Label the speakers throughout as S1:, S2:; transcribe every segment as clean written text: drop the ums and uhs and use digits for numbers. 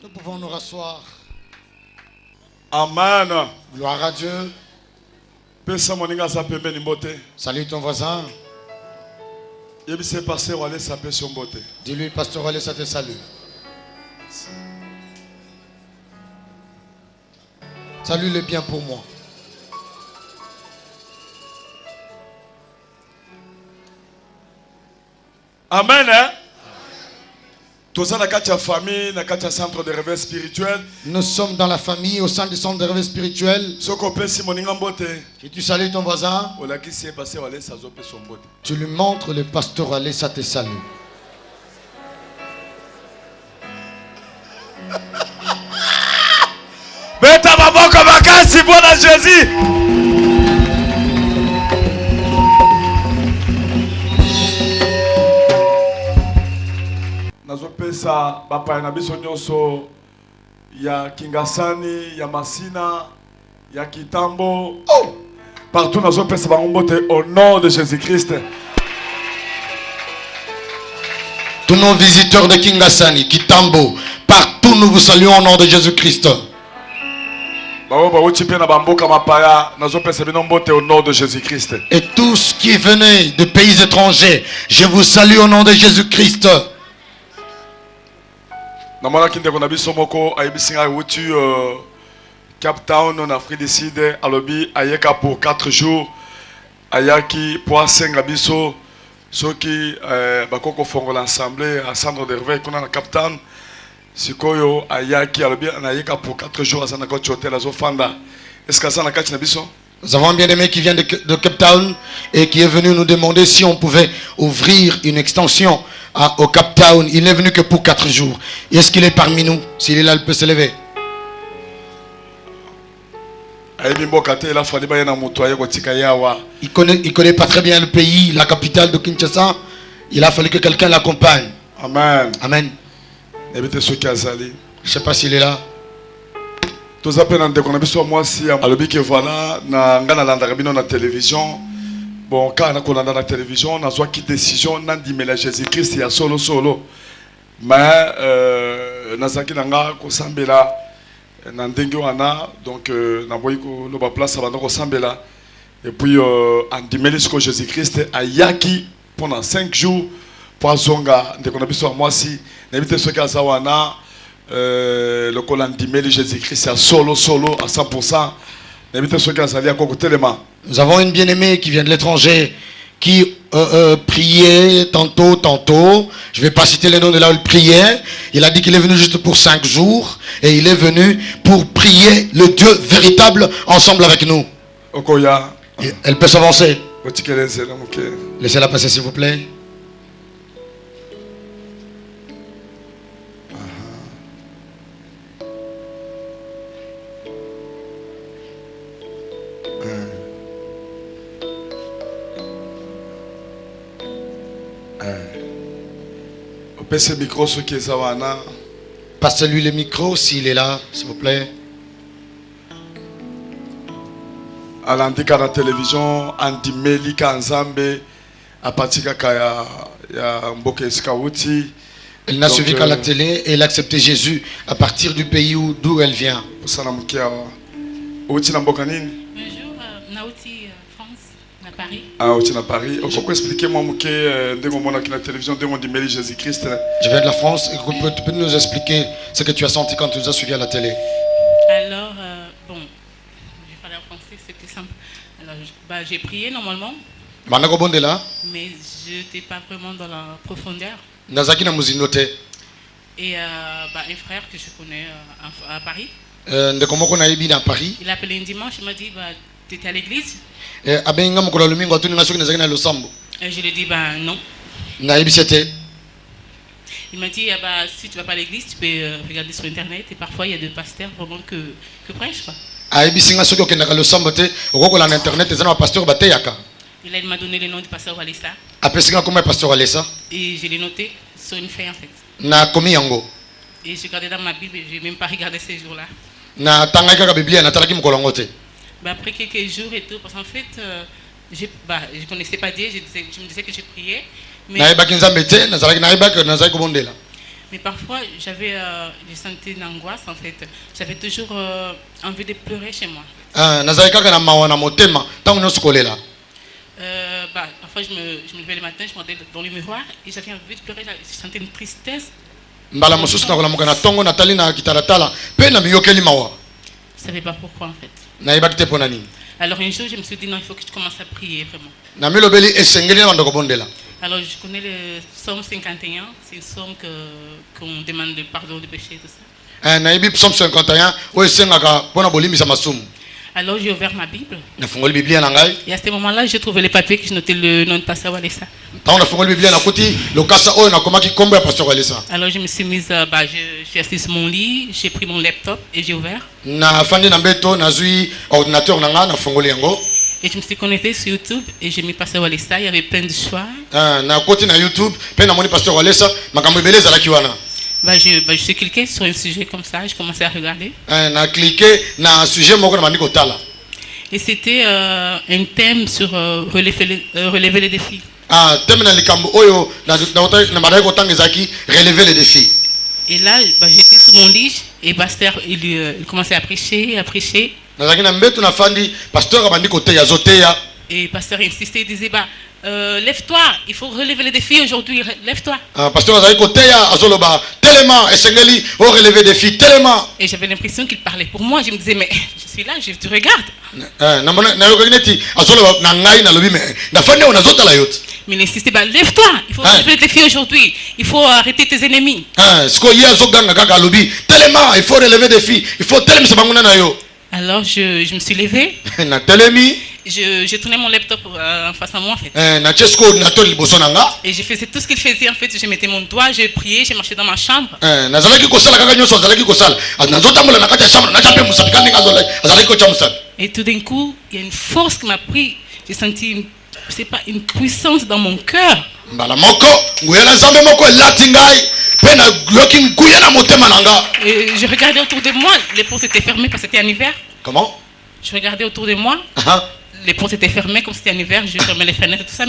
S1: Nous pouvons nous rasseoir.
S2: Amen.
S1: Gloire à Dieu.
S2: Salut ton voisin.
S1: Dis-lui, pasteur Allez, ça te salue. Salue-le bien pour moi.
S2: Amen. Nous sommes dans la famille, dans le centre de réveil spirituel.
S1: Nous sommes dans la famille, au sein du centre de réveil spirituel. Si tu salues ton voisin, tu lui montres le pasteur Allez, ça te salue.
S2: Beta baboko makasi bona Jésus. Nazopesa bapa na biso nyonso ya Kingasani, ya Masina, ya Kitambo. Oh! Partout nazopesa bango mbote au nom de Jésus-Christ.
S1: Tous nos visiteurs de Kingasani, Kitambo, partout nous vous saluons au nom de Jésus-Christ. Et tous qui venaient de pays étrangers, je vous salue au nom de Jésus-Christ.
S2: Cap Town en Afrique du Sud, alobi ayeka pour 4 jours, ayaki pour 5 abiso, ceux qui bakoko fongola l'assemblée à centre de réveil qu'on a à Cap Town, sikoyo ayaki alobi ayeka pour 4 jours à Sanako Hotel à Zofanda. Est-ce que ça n'a pas nabiso?
S1: Nous avons un bien-aimé qui vient de Cape Town et qui est venu nous demander si on pouvait ouvrir une extension au Cape Town. Il n'est venu que pour 4 jours. Est-ce qu'il est parmi nous? S'il est là, il peut se lever. Il connaît pas très bien le pays, la capitale de Kinshasa. Il a fallu que quelqu'un l'accompagne.
S2: Amen.
S1: Amen. Je ne sais pas s'il est là.
S2: Tous appels en déconnaissance moi si alobi que voilà na ngana landa kabino na télévision. Bon quand on a kolanda na télévision na soit qui décision nan di mélanger Jésus-Christ ya solo mais nazaki nanga ko sambela na ndenge wana donc na boyi ko loba place abanda ko sambela et puis andimeli ce que Jésus-Christ ayaki pendant 5 jours pour azonga déconnaissance moi si n'habite ce ka zawana le colandimeli Jésus-Christ à solo à 100%.
S1: Nous avons une bien-aimée qui vient de l'étranger qui priait tantôt. Je ne vais pas citer les noms de là où il priait. Il a dit qu'il est venu juste pour 5 jours et il est venu pour prier le Dieu véritable ensemble avec nous. Elle peut s'avancer. Laissez-la passer s'il vous plaît. Passez-lui le micro s'il est là, s'il vous plaît.
S2: À l'andika la télévision, andimeli kanzambe, à partir ya mboke skawuti.
S1: Elle n'a suivi qu'à la télé et elle a accepté Jésus à partir du pays d'où elle vient.
S3: Bonjour, Nauti, France, à Paris.
S2: Ah, tu es à Paris. Pourquoi expliquez-moi que la télévision de Jésus-Christ?
S1: Je viens de la France et tu peux nous expliquer ce que tu as senti quand tu nous as suivis à la télé?
S3: Alors, bon, je vais parler en français, c'est plus simple. Alors, j'ai prié normalement, mais je n'étais pas vraiment dans la profondeur. Et un frère que je connais à Paris, il a appelé un dimanche, il m'a dit, tu étais à l'église? Et je lui ai dit, non. Il m'a dit, si tu ne vas pas à l'église, tu peux regarder sur internet et parfois il y a des pasteurs vraiment que prêchent. Il m'a donné le nom du pasteur Walesa. Et je l'ai noté sur une feuille en fait. Et j'ai regardé dans ma Bible et je n'ai même pas regardé ces jours-là. Après quelques jours et tout, parce qu'en fait, je ne connaissais pas Dieu, je me disais que je priais. Mais Mais parfois, j'avais des sentais une angoisse en fait. J'avais toujours envie de pleurer chez moi.
S1: Parfois,
S3: je me levais le matin, je me regardais dans le miroir et j'avais envie de pleurer. Je sentais une tristesse. Je ne savais pas pourquoi en fait. Alors un jour, je me suis dit non, il faut que je commence à prier vraiment. Alors je connais le psaume 51, c'est une psaume qu'on demande le pardon du péché et tout ça. Alors j'ai ouvert ma Bible. Et à ce moment-là, j'ai trouvé les papiers que je notais le nom de Pasteur Walesa. Alors je me suis mise, je suis assise sur mon lit, j'ai pris mon laptop et j'ai ouvert. Et je me suis connecté sur YouTube et j'ai mis Pasteur Walesa, il y avait plein de choix. Je suis cliqué sur un sujet comme ça, je commençais à regarder. Et c'était un thème sur relever les défis. Et là, j'étais sur mon lit et Pasteur il commençait à prêcher, Et Pasteur insistait, il disait lève-toi, il faut relever les défis aujourd'hui, lève-toi. Et j'avais l'impression qu'il parlait pour moi. Je me disais, mais je suis là, tu regardes. Mais il insistait, lève-toi, il faut relever les défis aujourd'hui, il faut arrêter tes ennemis. Alors je me suis levé. Je tournais mon laptop en face à moi en fait. Et je faisais tout ce qu'il faisait en fait. Je mettais mon doigt, je priais, je marchais dans ma chambre. Et tout d'un coup, il y a une force qui m'a pris. J'ai senti une puissance dans mon cœur. Et je regardais autour de moi, les portes étaient fermées parce que c'était en hiver.
S1: Comment?
S3: Je regardais autour de moi. Les portes étaient fermées comme c'était en hiver, je fermais les fenêtres et tout ça.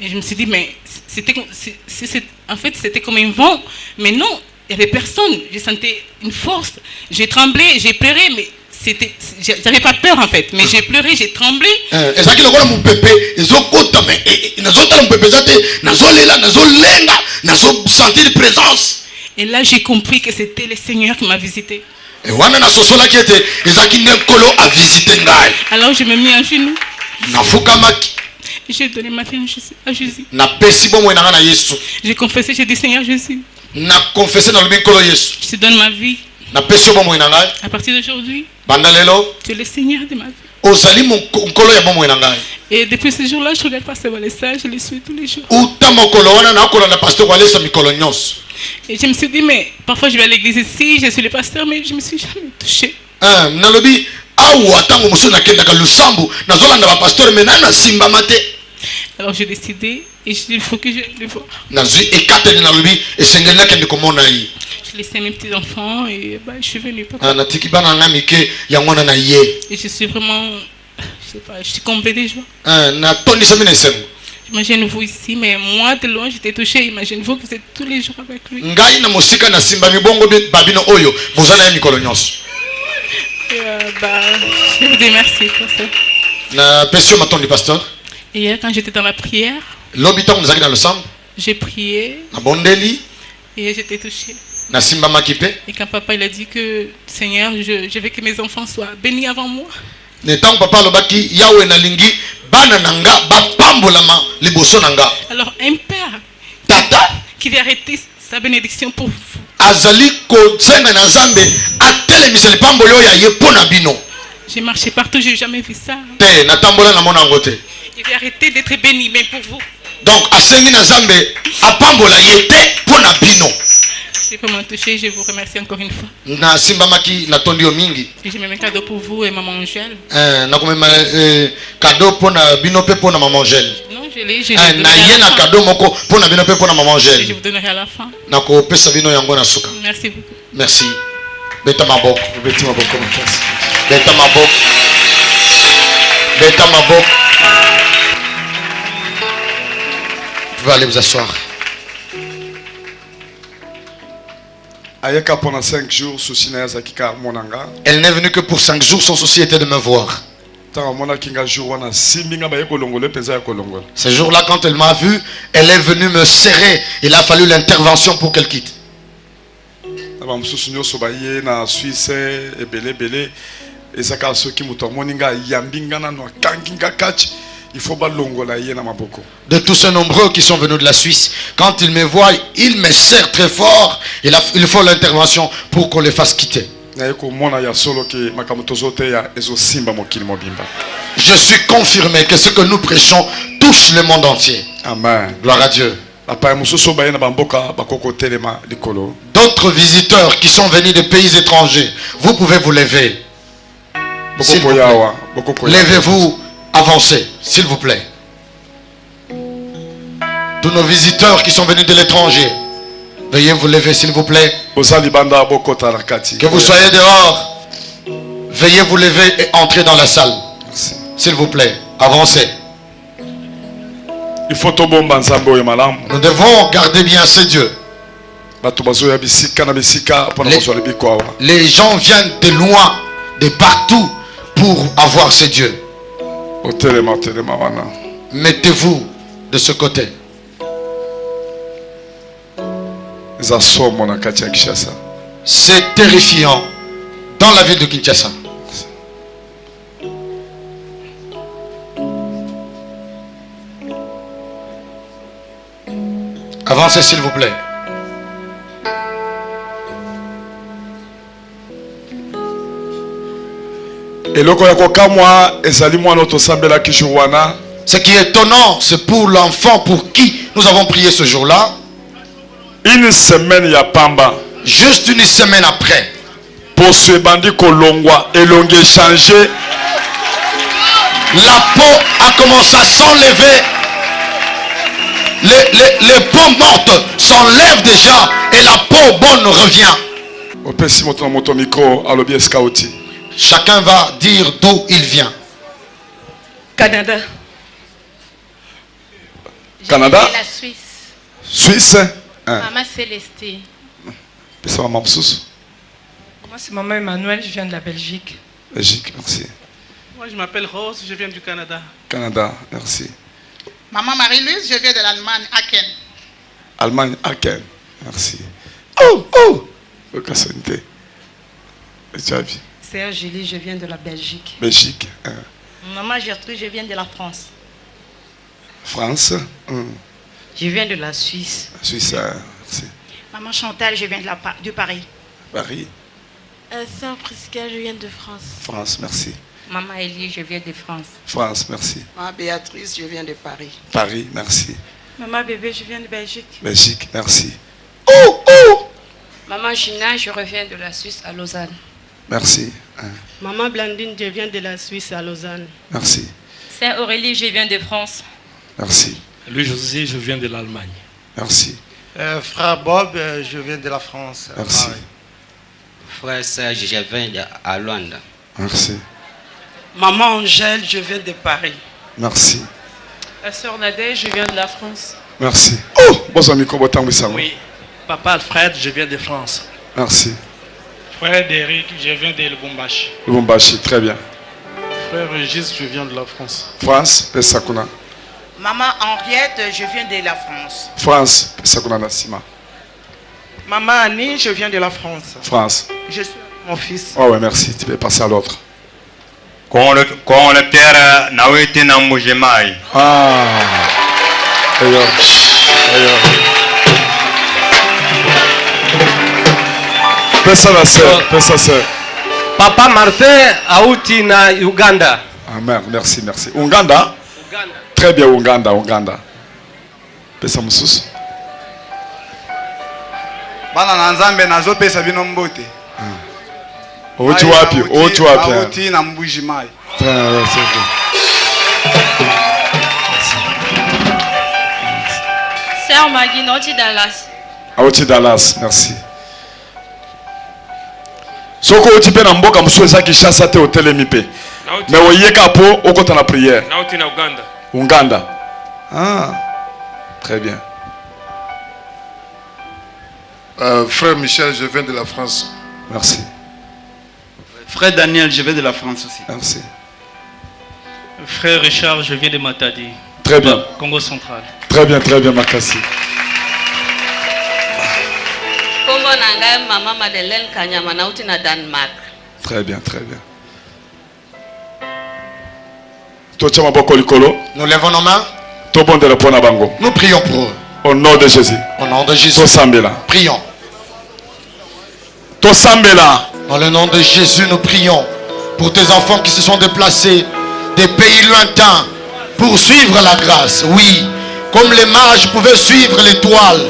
S3: Et je me suis dit, mais en fait c'était comme un vent, mais non, il n'y avait personne. Je sentais une force, j'ai tremblé, j'ai pleuré, mais j'avais pas peur en fait, mais j'ai pleuré, j'ai tremblé. Et là j'ai compris que c'était le Seigneur qui m'a visité. Alors je me mis en genoux. J'ai donné ma vie à Jésus. J'ai confessé, j'ai dit Seigneur Jésus, je te donne ma vie. À partir d'aujourd'hui, tu es le Seigneur de ma vie. Et depuis ce jour-là, je regarde Pasteur Walesa, je le suis tous les jours. Et je me suis dit, mais parfois je vais à l'église ici, je suis le pasteur, mais je ne me suis jamais touché. Alors j'ai décidé et je dis, il faut que je le vois. Je laissais mes petits enfants et je suis venue. Et je suis vraiment, je sais pas, je suis comblée de joie. Imaginez-vous ici, mais moi de loin j'étais touché. Imaginez-vous que vous êtes tous les jours avec lui. Je vous remercie pour ça. Et hier, quand j'étais dans la prière, j'ai prié et j'étais touché. Et quand papa il a dit que Seigneur, je veux que mes enfants soient bénis avant moi. Alors un père qui veut arrêter sa bénédiction pour vous. J'ai marché partout, j'ai jamais vu ça. Il veut arrêter d'être béni, mais pour vous. Donc, je suis vraiment touché, je vous remercie encore une fois. Et j'ai même un cadeau pour vous et maman Angèle. Non, je l'ai. Je vous donnerai à la fin. Merci beaucoup.
S1: Merci. pouvez aller vous asseoir.
S2: Elle
S1: n'est venue que pour 5 jours, son souci était de me voir. Ce jour-là, quand elle m'a vu, elle est venue me serrer. Il a fallu l'intervention pour qu'elle quitte. De tous ces nombreux qui sont venus de la Suisse, quand ils me voient, ils me serrent très fort. Il faut l'intervention pour qu'on les fasse quitter. Je suis confirmé que ce que nous prêchons touche le monde entier.
S2: Amen.
S1: Gloire à Dieu. D'autres visiteurs qui sont venus des pays étrangers, vous pouvez vous lever. Levez-vous, avancez, s'il vous plaît. Tous nos visiteurs qui sont venus de l'étranger, veuillez vous lever, s'il vous plaît. Que vous soyez dehors, veuillez vous lever et entrer dans la salle. S'il vous plaît, avancez. Nous devons garder bien ce Dieu. Les gens viennent de loin, de partout, pour avoir ce Dieu. Mettez-vous de ce côté. C'est terrifiant dans la ville de Kinshasa. Avancez s'il vous plaît. Ce qui est étonnant, c'est pour l'enfant pour qui nous avons prié ce jour-là.
S2: Une semaine il y a pamba.
S1: Juste une semaine après.
S2: Pour ce bandit kolongwa elongé changé.
S1: La peau a commencé à s'enlever. Les peaux mortes s'enlèvent déjà et la peau bonne revient. Chacun va dire d'où il vient.
S4: Canada.
S2: Canada.
S4: La Suisse.
S2: Suisse.
S4: Maman Célestine.
S2: Moi
S4: c'est maman Emmanuel, je viens de la Belgique.
S2: Belgique, merci.
S5: Moi je m'appelle Rose, je viens du Canada.
S2: Canada, merci.
S6: Maman Marie-Louise, je viens de l'Allemagne, Aachen.
S2: Allemagne, Aachen, merci. Oh.
S4: C'est Julie, je viens de la Belgique.
S2: Belgique.
S4: Maman Gertrude, je viens de la France.
S2: France.
S4: Je viens de la Suisse.
S2: Suisse, merci.
S4: Maman Chantal, je viens de Paris.
S2: Paris.
S4: Sœur Prisca, je viens de France.
S2: France, merci.
S4: Maman Elie, je viens de France.
S2: France, merci.
S6: Maman Béatrice, je viens de Paris.
S2: Paris, merci.
S4: Maman Bébé, je viens de Belgique.
S2: Belgique, merci.
S4: Maman Gina, je reviens de la Suisse à Lausanne.
S2: Merci.
S4: Maman Blandine, je viens de la Suisse à Lausanne.
S2: Merci.
S4: Sœur Aurélie, je viens de France.
S2: Merci.
S5: Louis-José, je viens de l'Allemagne.
S2: Merci.
S7: Frère Bob, je viens de la France.
S2: Merci.
S8: Frère Serge, je viens à Londres.
S2: Merci.
S6: Maman Angèle, je viens de Paris.
S2: Merci.
S4: La sœur Nadège, je viens de la France.
S2: Merci.
S5: Oui. Papa Alfred, je viens de France.
S2: Merci.
S5: Frère Derek, je viens de Lubumbashi.
S2: Lubumbashi, très bien.
S5: Frère Régis, je viens de la France.
S2: France, Pesakuna.
S6: Maman Henriette, je viens de la France.
S2: France, Pesakuna Nassima.
S6: Maman Annie, je viens de la France.
S2: France.
S6: Je suis mon fils.
S2: Oh ouais, merci. Tu peux passer à l'autre.
S9: Quand le père n'a été dans Moujemaï.
S2: Ah. Pesa la sœur, pesa sœur.
S7: Papa Martin Aouti na Uganda.
S2: Ah merde, merci, merci. Uganda? Très bien, Uganda. Pesa mususu.
S10: Bana na Nzambe nazo pesa bino mbote.
S2: Oti wapi?
S10: Oti na Mbuji-Mayi.
S4: Sœur Maggie, Oti Dallas.
S2: Oti Dallas, merci. Soko oti pe na mboka musueza Kinshasa te hotelemi pe. Mais oyeka po okota na prière.
S5: Nauti na Uganda.
S2: Uganda. Ah. Très bien.
S11: Frère Michel, je viens de la France.
S2: Merci.
S10: Frère Daniel, je viens de la France aussi.
S2: Merci.
S5: Frère Richard, je viens de Matadi.
S2: Très bien.
S5: Congo central.
S2: Très bien, Makassi.
S6: Congo Nanga, Maman Madeleine Kanyama, nauti na Danemark.
S2: Très bien.
S1: Nous lèvons nos mains.
S2: Nous
S1: prions pour eux.
S2: Au nom de Jésus.
S1: Au nom de Jésus. Prions. Dans le nom de Jésus, nous prions pour tes enfants qui se sont déplacés des pays lointains pour suivre la grâce. Oui, comme les mages pouvaient suivre l'étoile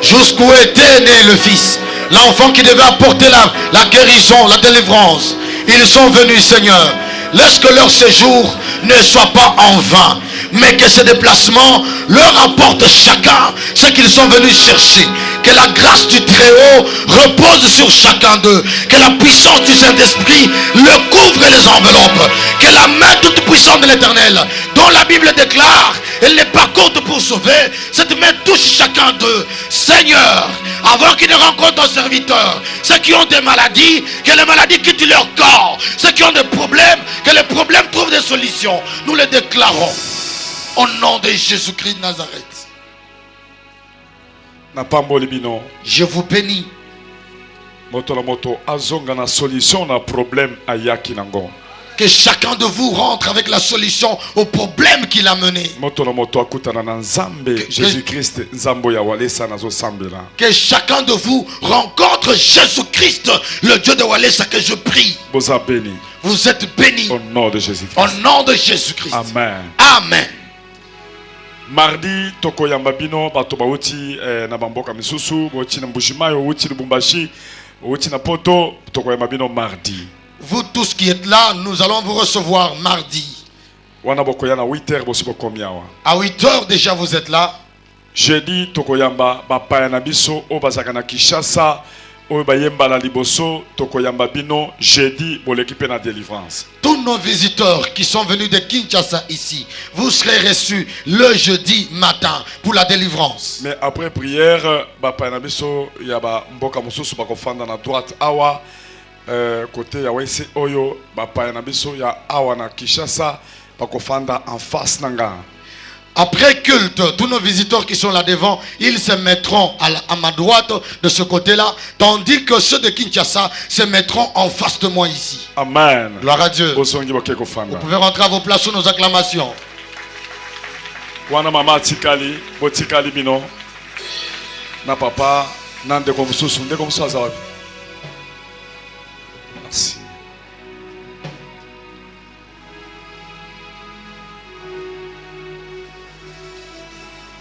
S1: jusqu'où était né le Fils, l'enfant qui devait apporter la guérison, la délivrance. Ils sont venus, Seigneur. Laisse que leur séjour ne soit pas en vain, mais que ce déplacement leur apporte chacun ce qu'ils sont venus chercher. Que la grâce du Très-Haut repose sur chacun d'eux. Que la puissance du Saint-Esprit le couvre et les enveloppe. Que la main toute puissante de l'Éternel, dont la Bible déclare, elle n'est pas courte pour sauver, cette main touche chacun d'eux. Seigneur, avant qu'ils ne rencontrent un serviteur, ceux qui ont des maladies, que les maladies quittent leur corps. Ceux qui ont des problèmes, que les problèmes trouvent des solutions. Nous les déclarons au nom de Jésus-Christ de Nazareth. Je vous bénis. Que chacun de vous rentre avec la solution au problème qu'il a mené. Que chacun de vous rencontre Jésus-Christ, le Dieu de Walesa, que je prie. Vous êtes bénis.
S2: Au nom de Jésus-Christ.
S1: Au nom de Jésus-Christ.
S2: Amen.
S1: Amen.
S2: Mardi tokoyamba bino bato bauti na bamboka misusu bauti na Mbujimayi bauti na Lubumbashi bauti na Poto tokoyamba bino mardi.
S1: Vous tous qui êtes là, nous allons vous recevoir mardi.
S2: Wana bokoya na 8h bosi bokomiawa.
S1: À 8h déjà vous êtes là.
S2: Jeudi tokoyamba bapaya na biso o bazaka na Kinshasa o bayemba la liboso tokoyamba bino jeudi pour l'équipe na délivrance.
S1: Tous nos visiteurs qui sont venus de Kinshasa ici, vous serez reçus le jeudi matin pour la délivrance.
S2: Mais après prière, bapaya na biso ya ba mboka mususu bakofanda na droite awa côté ya wese oyo bapaya na biso ya awa na Kinshasa bakofanda en face nanga.
S1: Après culte, tous nos visiteurs qui sont là devant, ils se mettront à ma droite de ce côté-là, tandis que ceux de Kinshasa se mettront en face de moi ici.
S2: Amen.
S1: Gloire à Dieu. Vous pouvez rentrer à vos places sous nos acclamations.
S2: Wana mama tikali, botikali bino. Na papa, nande ko mususu, ndeko mususu azawapi.